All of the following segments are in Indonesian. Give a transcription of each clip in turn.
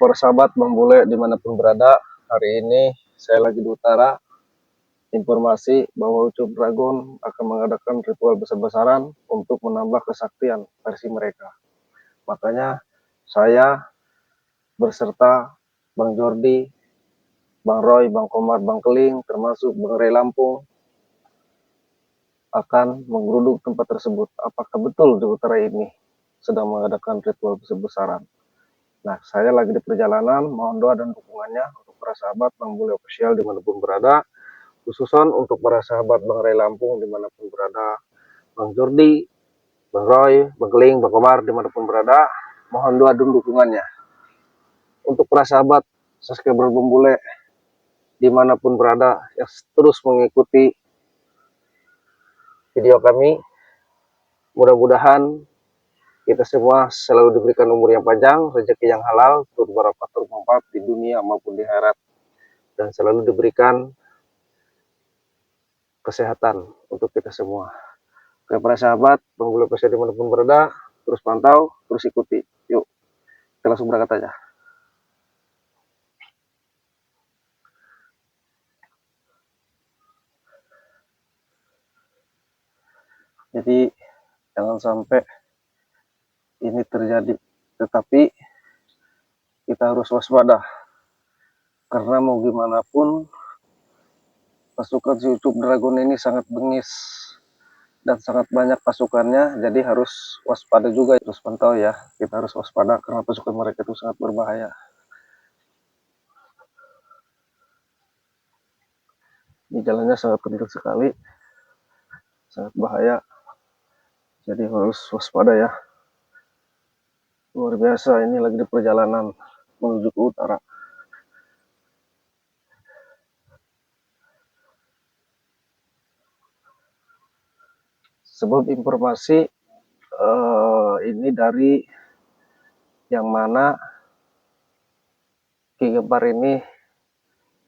para sahabat Bang Bule dimanapun berada, hari ini saya lagi di utara. Informasi bahwa Ucup Dragon akan mengadakan ritual besar-besaran untuk menambah kesaktian versi mereka. Makanya saya berserta Bang Jordi, Bang Roy, Bang Komar, Bang Keling, termasuk Bang Ray Lampung akan menggeruduk tempat tersebut. Apakah betul di utara ini sedang mengadakan ritual besar-besaran? Nah, saya lagi di perjalanan, mohon doa dan dukungannya untuk para sahabat Bang Bule Official dimanapun berada, khususan untuk para sahabat Bang Ray Lampung dimanapun berada, Bang Jordi, Bang Roy, Bang Keling, Bang Komar dimanapun berada, mohon doa dan dukungannya. Untuk para sahabat subscriber Bang Bule dimanapun berada yang terus mengikuti video kami, mudah-mudahan kita semua selalu diberikan umur yang panjang, rezeki yang halal, tur barokah, tur manfaat di dunia maupun di akhirat, dan selalu diberikan kesehatan untuk kita semua. Oke, para sahabat, Bang Bule Official dimanapun berada, terus pantau, terus ikuti. Yuk, kita langsung berangkat aja. Jadi, jangan sampai ini terjadi. Tetapi, kita harus waspada. Karena mau gimana pun, pasukan si Ucup Dragon ini sangat bengis. Dan sangat banyak pasukannya, jadi harus waspada juga. Terus pantau ya, kita harus waspada karena pasukan mereka itu sangat berbahaya. Ini jalannya sangat penting sekali, sangat bahaya, jadi harus waspada ya. Luar biasa, ini lagi di perjalanan menuju ke utara. Sebab informasi ini dari yang mana Ki Gempar ini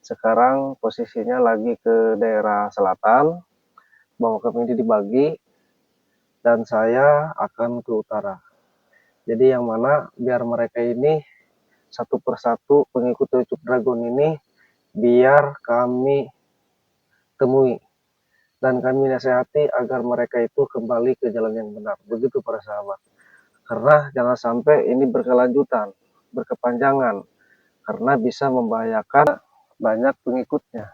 sekarang posisinya lagi ke daerah selatan, bahwa kami ini dibagi dan saya akan ke utara. Jadi yang mana biar mereka ini satu persatu pengikut Ucup Dragon ini biar kami temui dan kami nasihati agar mereka itu kembali ke jalan yang benar. Begitu para sahabat. Karena jangan sampai ini berkelanjutan, berkepanjangan, karena bisa membahayakan banyak pengikutnya,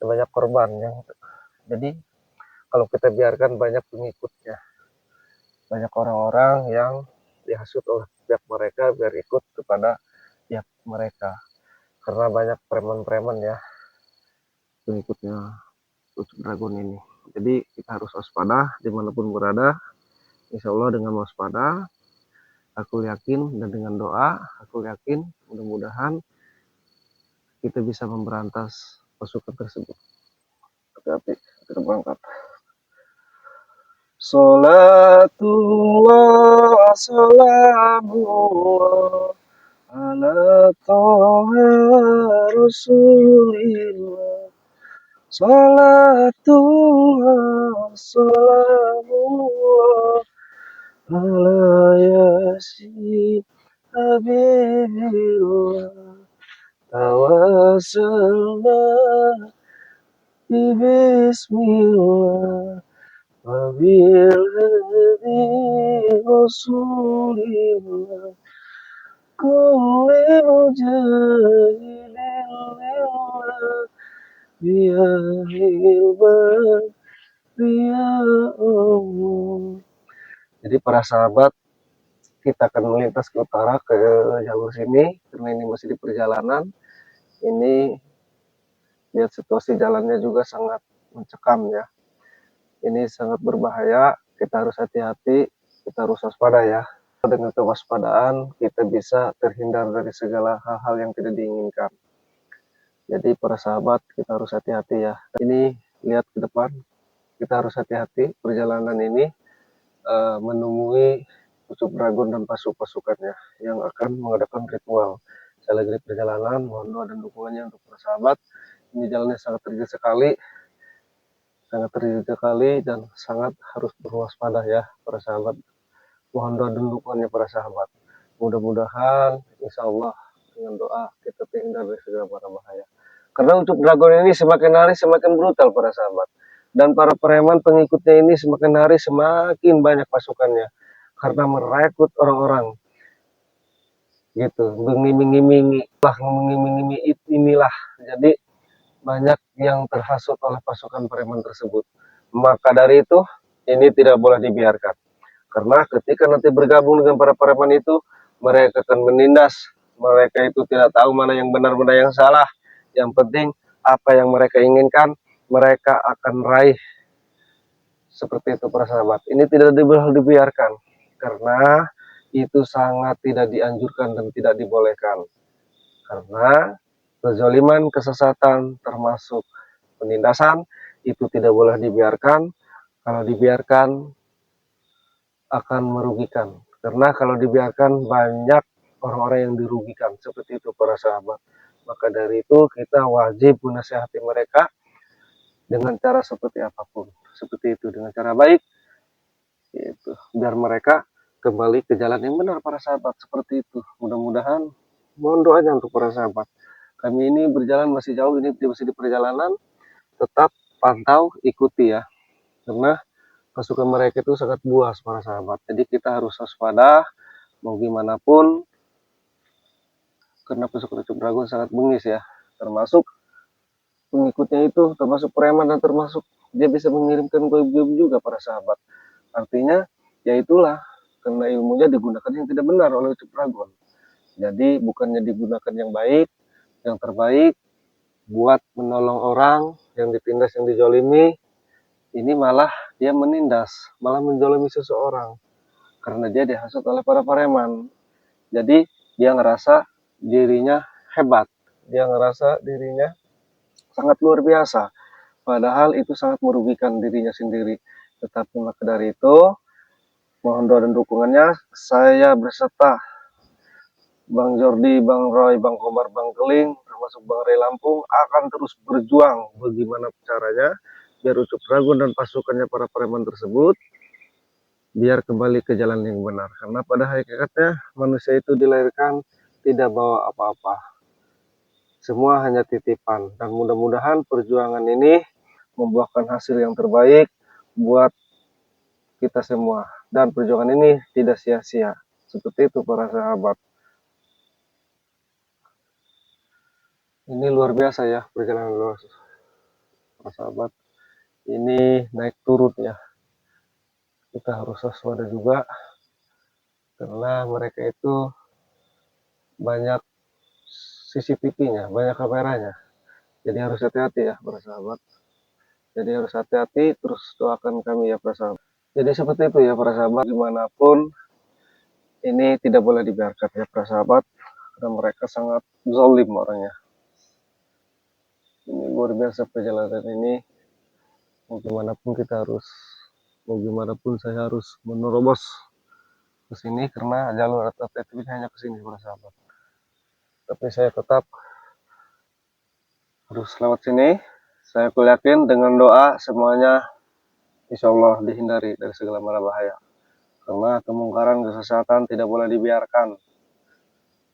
banyak korban yang. Jadi kalau kita biarkan banyak pengikutnya, banyak orang-orang yang dihasut oleh pihak mereka biar ikut kepada pihak mereka, karena banyak preman-preman ya pengikutnya Ucup Dragon ini. Jadi kita harus waspada dimanapun berada. Insya Allah dengan waspada, aku yakin, dan dengan doa, aku yakin mudah-mudahan kita bisa memberantas pasukan tersebut. Hati-hati, kita berangkat. Salatullah, salamullah ala toha rasulillah. Salatullah, salamullah ala yasin habibillah. Tawassalna bismillah wabil hadi rasulillah kulli mujahidin lillah biyahil ya Allah. Jadi para sahabat, kita akan melintas ke utara ke jalur sini karena ini masih di perjalanan. Ini lihat situasi jalannya juga sangat mencekam ya. Ini sangat berbahaya, kita harus hati-hati, kita harus waspada ya. Dengan kewaspadaan kita bisa terhindar dari segala hal-hal yang tidak diinginkan. Jadi para sahabat, kita harus hati-hati ya. Ini lihat ke depan, kita harus hati-hati perjalanan ini menemui Ucup Dragon dan pasukannya yang akan mengadakan ritual. Saya lagi di perjalanan, mohon doa dan dukungannya untuk para sahabat. Ini jalannya sangat terjal sekali, dan sangat harus berwaspada ya para sahabat. Mohon doa dan dukungannya para sahabat. Mudah-mudahan insya Allah dengan doa kita terhindar dari segala mara bahaya. Karena Ucup Dragon ini semakin hari semakin brutal para sahabat. Dan para preman pengikutnya ini semakin hari semakin banyak pasukannya. Karena merekrut orang-orang gitu, mengiming-imingi inilah. Jadi banyak yang terhasut oleh pasukan preman tersebut. Maka dari itu ini tidak boleh dibiarkan. Karena ketika nanti bergabung dengan para preman itu, mereka akan menindas. Mereka itu tidak tahu mana yang benar, mana yang salah. Yang penting apa yang mereka inginkan, mereka akan raih. Seperti itu para sahabat. Ini tidak boleh dibiarkan. Karena itu sangat tidak dianjurkan dan tidak dibolehkan. Karena kezaliman, kesesatan, termasuk penindasan, itu tidak boleh dibiarkan. Kalau dibiarkan akan merugikan. Karena kalau dibiarkan banyak orang-orang yang dirugikan. Seperti itu para sahabat. Maka dari itu kita wajib menasihati mereka dengan cara seperti apapun. Seperti itu, dengan cara baik. Itu, biar mereka kembali ke jalan yang benar para sahabat. Seperti itu. Mudah-mudahan, mohon doanya untuk para sahabat. Kami ini berjalan masih jauh, ini masih di perjalanan. Tetap pantau, ikuti ya. Karena pasukan mereka itu sangat buas para sahabat. Jadi kita harus waspada mau gimana pun. Karena pasukan Ucup Dragon sangat bengis ya. Termasuk pengikutnya itu, termasuk preman dan termasuk dia bisa mengirimkan goib-goib juga para sahabat. Artinya ya itulah, karena ilmunya digunakan yang tidak benar oleh Ucup Dragon. Jadi bukannya digunakan yang baik, yang terbaik, buat menolong orang yang ditindas, yang dijolimi, ini malah dia menindas, malah menjolimi seseorang. Karena dia dihasut oleh para preman. Jadi dia ngerasa dirinya hebat, dia ngerasa dirinya sangat luar biasa. Padahal itu sangat merugikan dirinya sendiri. Tetapi maka dari itu, mohon doa dan dukungannya, saya berserta Bang Jordi, Bang Roy, Bang Komar, Bang Keling, termasuk Bang Ray Lampung akan terus berjuang bagaimana caranya biar Ucup Dragon dan pasukannya para preman tersebut biar kembali ke jalan yang benar. Karena pada hakikatnya manusia itu dilahirkan tidak bawa apa-apa. Semua hanya titipan. Dan mudah-mudahan perjuangan ini membuahkan hasil yang terbaik buat kita semua. Dan perjuangan ini tidak sia-sia. Seperti itu para sahabat. Ini luar biasa ya perjalanan luar para sahabat. Ini naik turun ya. Kita harus waspada juga. Karena mereka itu banyak CCTV-nya, banyak kameranya. Jadi harus hati-hati ya para sahabat. Jadi harus hati-hati, terus doakan kami ya para sahabat. Jadi seperti itu ya para sahabat, dimanapun ini tidak boleh dibiarkan ya para sahabat. Karena mereka sangat zalim orangnya. Ini luar biasa perjalanan ini. Mau gimana pun kita harus, mau gimana pun saya harus menerobos ke sini karena jalur alternatif hanya ke sini para sahabat. Tapi saya tetap harus lewat sini. Saya yakin dengan doa semuanya insya Allah dihindari dari segala mara bahaya. Karena kemungkaran kesesatan tidak boleh dibiarkan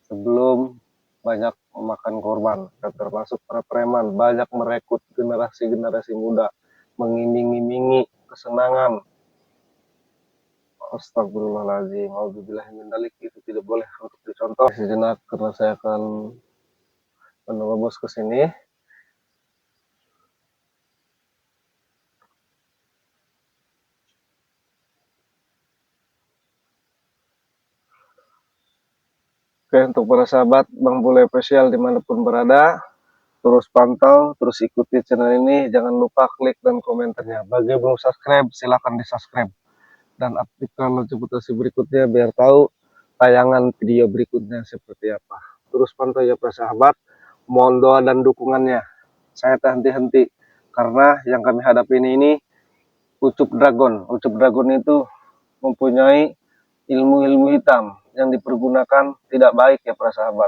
sebelum banyak memakan korban. Dan termasuk para preman banyak merekrut generasi-generasi muda, mengiming-imingi kesenangan. Astagfirullahaladzim, auzubillahimindzalik, itu tidak boleh untuk dicontoh. Sejenak karena saya akan menerobos ke sini. Oke, untuk para sahabat Bang Bule Official dimanapun berada, terus pantau, terus ikuti channel ini. Jangan lupa klik dan komentarnya. Bagi yang belum subscribe, silahkan di subscribe. Dan aktifkan notifikasi berikutnya biar tahu tayangan video berikutnya seperti apa. Terus pantau ya para sahabat. Mohon doa dan dukungannya. Saya tak henti-henti. Karena yang kami hadapi ini Ucup Dragon. Ucup Dragon itu mempunyai ilmu-ilmu hitam yang dipergunakan tidak baik ya para sahabat.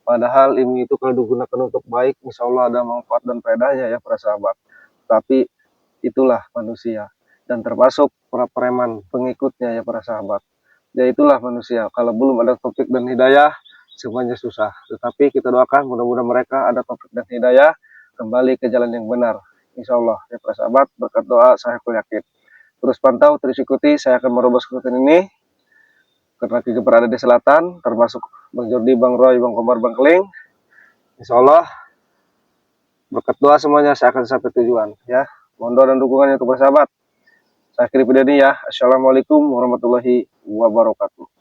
Padahal ilmu itu kalau digunakan untuk baik, insya Allah ada manfaat dan faedahnya ya para sahabat. Tapi itulah manusia. Dan termasuk para preman pengikutnya ya para sahabat. Ya itulah manusia. Kalau belum ada taufik dan hidayah, semuanya susah. Tetapi kita doakan mudah-mudahan mereka ada taufik dan hidayah kembali ke jalan yang benar. Insya Allah ya para sahabat, berkat doa saya yakin. Terus pantau, terus ikuti, saya akan merobos konten ini karena kita berada di selatan, termasuk Bang Jordi, Bang Roy, Bang Komar, Bang Keling. Insya Allah berkat doa semuanya saya akan sampai tujuan ya. Mohon doa dan dukungannya untuk bersahabat. Saya akhiri video ini ya. Assalamualaikum warahmatullahi wabarakatuh.